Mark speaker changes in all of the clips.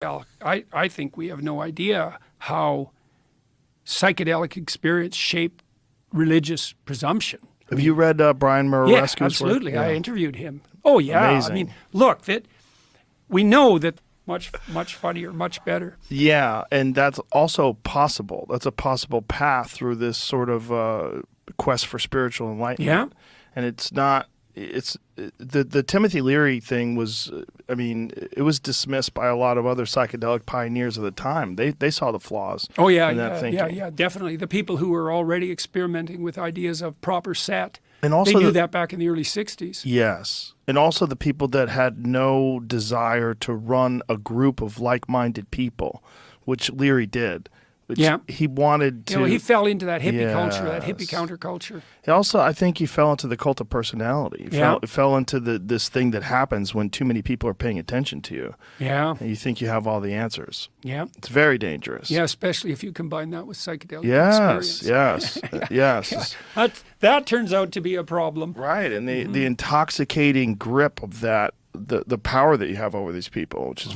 Speaker 1: Well, I think we have no idea how psychedelic experience shaped religious presumption.
Speaker 2: Have you read Brian Muraresku's
Speaker 1: work? Absolutely.
Speaker 2: Yeah.
Speaker 1: I interviewed him. Oh, yeah.
Speaker 2: Amazing.
Speaker 1: I mean, look, that we know that much funnier, much better.
Speaker 2: Yeah, and that's also possible. That's a possible path through this sort of quest for spiritual enlightenment.
Speaker 1: Yeah.
Speaker 2: And it's not, the Timothy Leary thing was, I mean, it was dismissed by a lot of other psychedelic pioneers of the time. They saw the flaws
Speaker 1: in
Speaker 2: that thinking.
Speaker 1: Yeah, definitely. The people who were already experimenting with ideas of proper set,
Speaker 2: and also
Speaker 1: they knew that back in the early 60s.
Speaker 2: Yes. And also the people that had no desire to run a group of like-minded people, which Leary did. Which he wanted to.
Speaker 1: He fell into that hippie culture, that hippie counterculture.
Speaker 2: Also, I think he fell into the cult of personality. He fell into this thing that happens when too many people are paying attention to you.
Speaker 1: Yeah.
Speaker 2: And you think you have all the answers.
Speaker 1: Yeah.
Speaker 2: It's very dangerous.
Speaker 1: Yeah, especially if you combine that with psychedelic experience.
Speaker 2: Yes.
Speaker 1: That turns out to be a problem.
Speaker 2: Right, and the intoxicating grip of that, the power that you have over these people, which is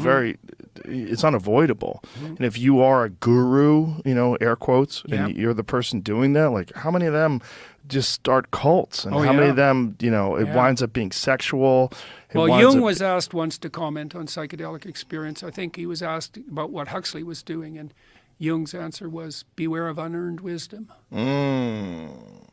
Speaker 2: it's unavoidable. And if you are a guru, air quotes, and you're the person doing that, like how many of them just start cults, and how many of them, it winds up being sexual.
Speaker 1: Well, Jung was asked once to comment on psychedelic experience. I think he was asked about what Huxley was doing, and Jung's answer was, beware of unearned wisdom.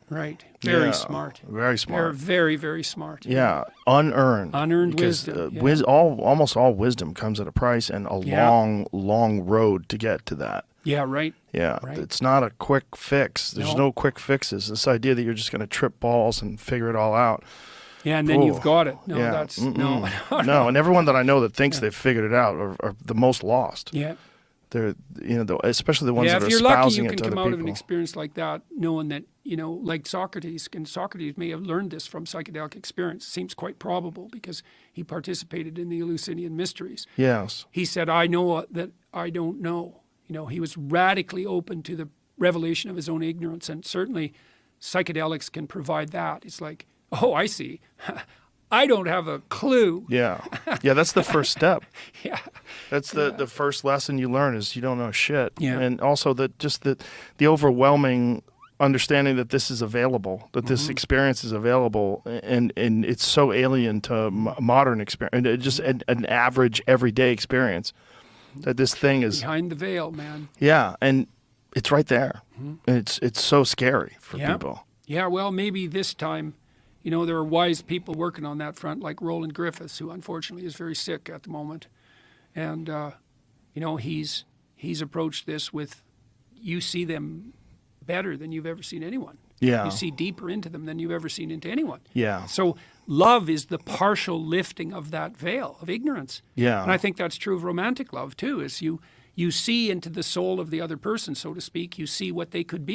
Speaker 1: Right. Very smart.
Speaker 2: Very smart.
Speaker 1: They're very, very smart.
Speaker 2: Yeah. Unearned.
Speaker 1: Unearned wisdom.
Speaker 2: Almost all wisdom comes at a price and a long, long road to get to that.
Speaker 1: Yeah, right.
Speaker 2: Yeah.
Speaker 1: Right.
Speaker 2: It's not a quick fix. There's no quick fixes. This idea that you're just going to trip balls and figure it all out.
Speaker 1: Yeah, and then you've got it. No, that's no.
Speaker 2: And everyone that I know that thinks they've figured it out are the most lost.
Speaker 1: Yeah.
Speaker 2: They're, especially the ones that are
Speaker 1: espousing it to other people. If you're lucky, you can come out of an experience like that knowing that, like Socrates, and Socrates may have learned this from psychedelic experience. Seems quite probable because he participated in the Eleusinian mysteries.
Speaker 2: Yes.
Speaker 1: He said, I know that I don't know. He was radically open to the revelation of his own ignorance, and certainly psychedelics can provide that. It's like, oh, I see. I don't have a clue.
Speaker 2: Yeah. Yeah, that's the first step.
Speaker 1: Yeah.
Speaker 2: That's the first lesson you learn is you don't know shit.
Speaker 1: Yeah.
Speaker 2: And also the overwhelming understanding that this is available, that this experience is available, and it's so alien to modern experience, just an average everyday experience, that this thing is
Speaker 1: behind the veil, man.
Speaker 2: Yeah, and it's right there. It's so scary for people.
Speaker 1: Yeah, well, maybe this time, there are wise people working on that front, like Roland Griffiths, who unfortunately is very sick at the moment. And, he's approached this with, you see them better than you've ever seen anyone.
Speaker 2: Yeah.
Speaker 1: You see deeper into them than you've ever seen into anyone.
Speaker 2: Yeah.
Speaker 1: So love is the partial lifting of that veil of ignorance.
Speaker 2: Yeah.
Speaker 1: And I think that's true of romantic love, too, is you see into the soul of the other person, so to speak. You see what they could be.